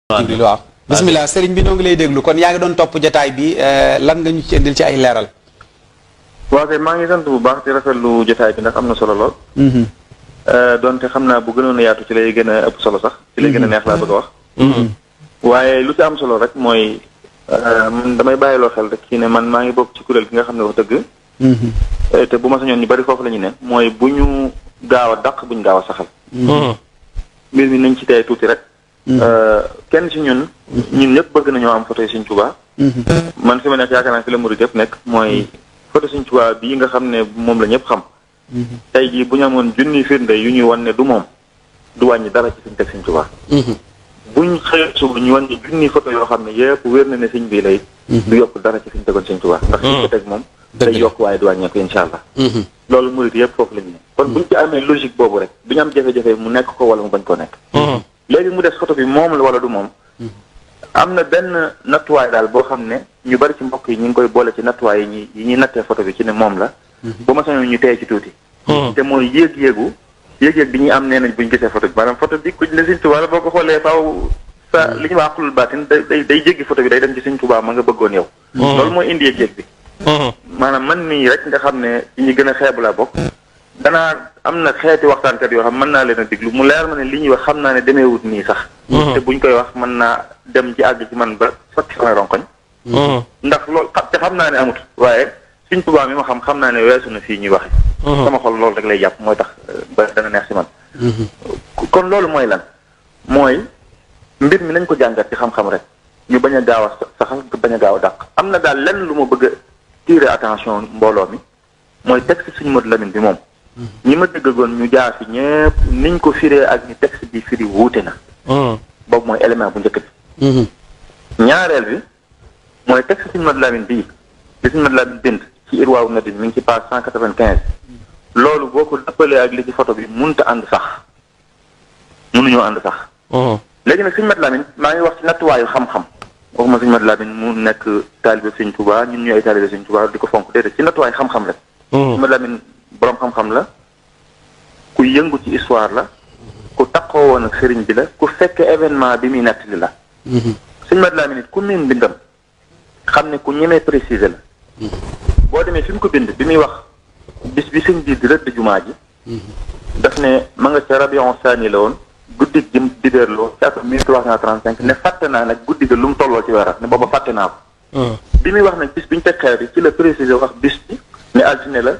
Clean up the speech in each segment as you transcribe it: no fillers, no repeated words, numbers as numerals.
Jibril waaw bismillah sëriñ bi noo ngi lay déglu kon yaa ngi doon topp jotaay bi lan nga ñu ci indil ci ay leeral. waaw kay maa ngi sant bu baax di rafetlu jotaay bi ndax am na solo lool. donte xam naa bu gënoon a yaatu ci lay gën a ëpp solo sax. ci lay gën a neex laa bëgg a wax. waaye lu ci am solo rek mooy man damay bàyyiloo xel rek ci ne man maa ngi bokk ci kuréel gi nga xam ne wax dëgg. te bu ma sañoon ñu bari foofu la ñu ne mooy bu ñu gaaw a dàq bu ñu gaaw a saxal. mbir mi nañ ci tey tuuti rek. kenn ci ñun ñëpp bëgg nañoo am photo yi Sëñ Tuubaa. man fi ma nekk yaakaar naa fi la murid yëpp nekk mooy photo Sëñ Tuubaa bii nga xam ne moom la ñëpp xam. tey jii bu ñu amoon junni firnde yu ñuy wan ne du moom du wàññi dara ci suñ teg Sëñ Tuubaa. buñ xëyee suba ñu wan ne junni photo yoo xam ne yëpp wér na ne sëñ bii lay. du yokk dara ci suñ tegoon Sëñ Tuubaa. ndax suñ ko teg moom. day yokk waaye du wàññeeku incha allah. loolu murid yëpp foofu la ñu ne kon buñ ci amee logique boobu rek du ñu am jafe-jafe mu nekk ko wala mu bañ koo nekk. léegi mu des photo bi moom la wala du moom am na benn nattuwaay daal boo xam ne ñu bari ci mbokk yi ñu ngi koy boole ci nattuwaay yi ñuy nattee photo bi ci ne moom la ba ma sañoon ñu tey ci tuuti te mooy yéeg-yéeg bi ñuy am nee nañ buñ gisee photo bi maanaam photo bi kuñ ne Sëñ Tuubaa la boo ko xoolee faaw sa li ñu wax xulul baatin day jéggi photo bi day dem ci Sëñ Tuubaa ma nga bëggoon yow loolu mooy indi yéeg-yéeg bi maanaam man mii rek nga xam ne ci ñi gën a xeebu la bokk danaa am na xeeti waxtaankat yoo xam mën naa leen a diglu mu leer ma ne li ñuy wax xam naa ne demeewut nii sax te buñ koy wax mën naa dem ci àgg ci man ba sotti samay ronkoñ ndax loolu te xam naa ne amut waaye Sëñ Tuubaa mi ma xam naa ne weesu na fii ñuy waxe sama xol loolu rek lay jàpp mooy tax ba dana neex si man kon loolu mooy lan mooy mbir mi nañ ko jàngat ci xam-xam rek ñu bañ a gaaw a saxal bañ a gaaw a dàq am na daal lenn lu ma bëgg a tirer attention mbooloo mi mooy texte Sëñ Modou Lamine bi moom ñi ma déggoon ñu jaar fi ñëpp niñ ko firee ak ni texte bi firi wuute na boobu mooy élément bu njëkk bi ñaareel bi mooy texte Sëñ Modou Lamine bii li Sëñ Modou Lamine bind ci Irwaawu Nadim mi ngi ci page 195 loolu boo ko dëppalee ak li ci photo bi mënut a ànd sax mënuñoo ànd sax léegi nag Sëñ Modou Lamine maa ngi wax ci nattuwaayu xam-xam waxuma Sëñ Modou Lamine mu nekk taalibe Sëñ Tuubaa ñun ñu ay taalibe Sëñ Tuubaa di ko fonk déedéet ci nattuwaayu xam-xam rek Sëñ Modou Lamine boroom xam-xam la ku yëngu ci histoire la ku takkoo woon ak sëriñ bi la ku fekk événement bi muy nettali la Sëñ Modou Lamine nit ku miin bindam xam ne ku ñemee préciser la boo demee fi mu ko bind bi muy wax bis bi sëñ bi di rëdd jumaa ji daf ne ma nga ca Rabion Saani la woon guddi jëm dibéerloo ci atum 1335 ne fàtte naa nag guddi ga lu mu tolloo ci weerat ne booba fàtte naa ko bi muy wax nag bis bi ñu teg xeer bi ci la préciser wax bis bi ne altine la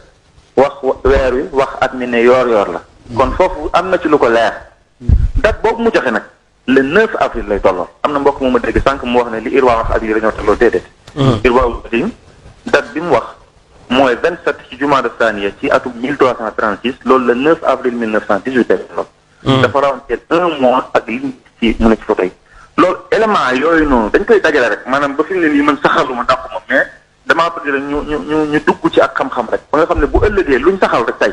wax weer wi wax at mi ne yoor la kon foofu am na ci lu ko leer date boobu mu joxe nag le 9 avril lay tolloo am na mbokk mu ma dégg sànq mu wax ne li Irwaa wax ak li dañoo tolloo déedéet Irwaa date bi mu wax mooy 27 ci Jumaada Saaniya ci atum 1336 loolu le 9 avril 1918 lay tolloo dafa rawanteel 1 mois ak li ci mu ne ci photo yi loolu élément yooyu noonu dañ koy dajale rek maanaam ba fi mu ne nii man saxaluma dàquma mais damaa bëgg rek ñu dugg ci ak xam-xam rek ba nga xam ne bu ëllëgee luñ saxal rek tey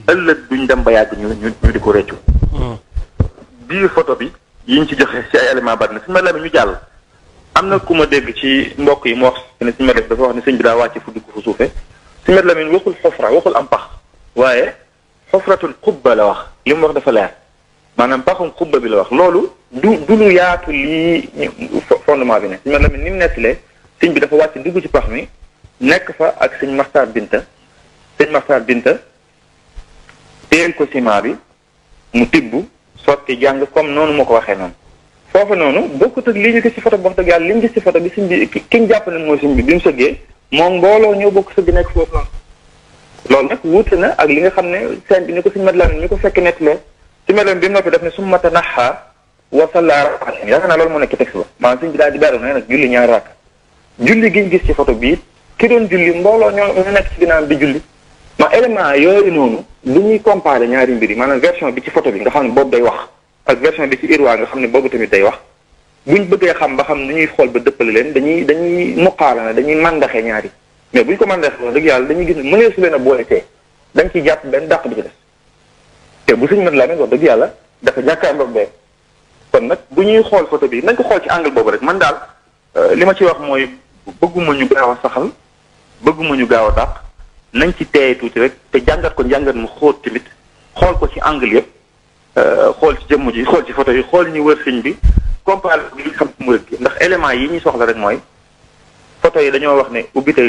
ëllëg duñ dem ba yàgg ñu di ko réccu biir photo bi yiñ ci joxe ci ay élément bari na Sëñ Modou Lamine ñu jàll am na ku ma dégg ci mbokk yi mu wax ne Sëñ Modou dafa wax ne sëñ bi daa wàcce fu dugg fu suufe Sëñ Modou Lamine waxul xofra waxul am pax waaye xofratul xubba la wax li mu wax dafa leer maanaam paxum xubba bi la wax loolu du lu yaatu lii fondement bi ne Sëñ Modou Lamine ni mu nettalee sëñ bi dafa wàcc dugg ci pax mi nekk fa ak sëñ Maxtaar Binta téel ko ciment bi mu tibb sotti jàng comme noonu moo ko waxee noonu foofu noonu bokkut ak li ñu gis ci photo bi wax dëgg yàlla li ñu gis ci photo bi sëñ bi ki ñu jàpp ne mooy sëñ bi mu sëggee moom mbooloo ñoo bokk sëgg nekk foofu noonu loolu nag wuute na ak li nga xam ne seen bi ni ko Sëñ Modou Lamine ñu ko fekk nettalee Sëñ Modou Lamine bi mu noppi daf ne summa tanaha wa salla rak'atayn yaakaar naa loolu moo nekk ci texte ba maanaam sëñ bi daal di beru ne nag julli ñaari rakk julli gi ñu gis ci photo bi ki doon julli mbooloo ñoo nekk ci ginnaaw di julli ma élément yooyu noonu lu ñuy comparé ñaari mbir yi maanaam version bi ci photo bi nga xam ne boobu day wax ak version bi ci Irwaa nga xam ne boobu tamit day wax buñ bëggee xam ba xam ni ñuy xool ba dëppale leen dañuy muqaarana dañuy màndaxee ñaari mais buñ ko màndaxee wax dëgg yàlla dañuy gis ne mënee su leen a boole tee dañ ciy jàpp benn dàq bi ci des te bu Sëñ Modou Lamine wax dëgg yàlla dafa jàkkaarloog bee kon nag bu ñuy xool photo bi nañ ko xool ci angle boobu rek man daal li ma ci wax mooy bëgguma ñu gaaw a saxal bëgguma ñu gaaw a dàq nañ ci teeye tuuti rek te jàngat ko njàngat mu xóot tamit xool ko ci angle yëpp xool ci jëmm ji xool ci photo yi xool ñu wër sëñ bi comparé li ñu xam ci murid gi ndax éléments yi ñuy soxla rek mooy photo yi dañoo wax ne ubbite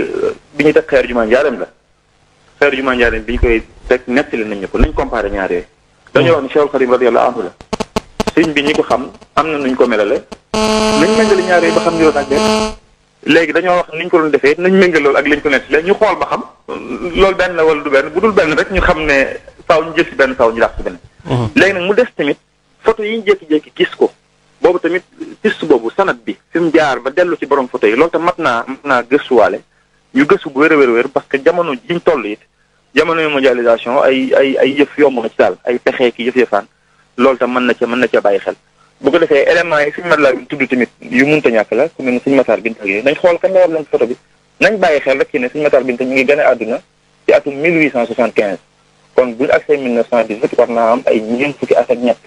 bi ñu teg xeer jumaa njaareem la xeer jumaa njaareem bi ñu koy teg nettali nañ ñu ko nañ comparé ñaar yooyu dañoo wax ne Cheikhul Khadim radiyallahu anhu la sëñ bi ñi ko xam am na nuñ ko melale nañ méngale ñaar yooyu ba xam niroo ak benn léegi dañoo wax niñ ko doon defee nañ méngale loolu ak lañ ko nettali ñu xool ba xam loolu benn la wala du benn bu dul benn rek ñu xam ne faaw ñu jël si benn faaw ñu dàq si benn léegi nag mu des tamit photo yi ñu jékki-jékki gis ko boobu tamit piste boobu sanat bi fi mu jaar ba dellu ci borom photo yi loolu tam mat naa gëstuwaale ñu gëstu bu wér parce que jamono jiñ toll it jamono mondialisation ay yëf yomb na ci daal ay pexe ki yëf-yëfaan loolu tam mën na ca bàyyi xel bu ko defee éléments yi suñu mat laa tudd tamit yu munta ñàkk la ku mel ne suñu Matar Binta yi nañ xool kan la war nañ photo bi nañ bàyyi xel rek ci ne suñu Matar Binta ñu ngi gën a àdduna ci atum 1875 kon buñu accès 1918 war naa am ay ñeent fukki at ak ñett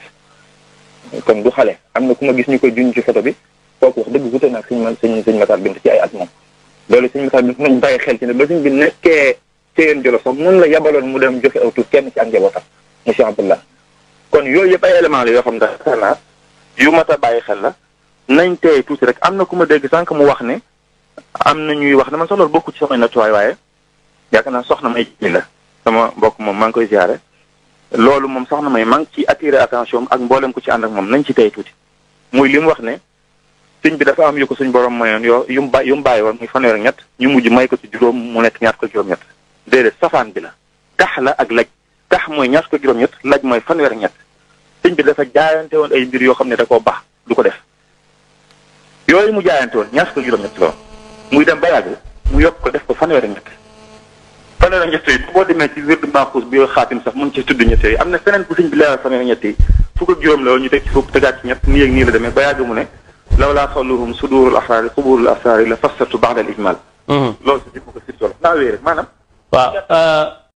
kon du xale am na ku ma gis ñu koy junj ci photo bi kooku wax dëgg wute naag suñ Matar Binta ci ay at moom loolu suñu Matar Binta nañ bàyyi xel ci ne ba suñ bi nekkee Ceyeen Jolof sax mun la yabaloon mu dem joxe aw tur kenn ci ak njabootam monsieur Abdallah kon yooyu yëpp ay éléments la yoo xam ne daanaka yu mat a bàyyi xel la nañ tey tuuti rek am na ku ma dégg sànq mu wax ne am na ñuy wax ne man sax loolu bokku ci samay nattuwaay waaye yaakaar naa soxna may ji la sama mbokk moom maa ngi koy ziare loolu moom soxna may maa ngi ci attiré attention ak mboolem ku ci ànd ak moom nañ ci tey tuuti muy li mu wax ne sëñ bi dafa am yu ko suñ borom mayoon yu mu bàyyi woon muy fanweer ak ñett ñu mujj may ko ci juróom mu nekk ñaar ko juróom-ñett déedéet safaan bi la tax la ak laj tax mooy ñaar ko juróom-ñett laj mooy fanweer ak ñett sëñ bi dafa jaayante woon ay mbir yoo xam ne da koo baax du ko def yooyu mu jaayante woon ñaar ko juróom-ñett la woon muy dem ba yàgg mu yokk ko def ko fanweer ak ñett fanweer ak ñett yi boo demee ci wird maaxuus bi xaatim sax mu ngi ci tudd ñett yi am na feneen bu sëñ bi leeral fanweer ak ñett yi fukk ak juróom la woon ñu teg ci fukk tegaat ci ñett nii ak nii la demee ba yàgg mu ne lawlaa xawluhum sudurul asraari xuburul asraari la fassatu ba'da al ijmal loolu si ko si solo naa wéy rek maanaam waaw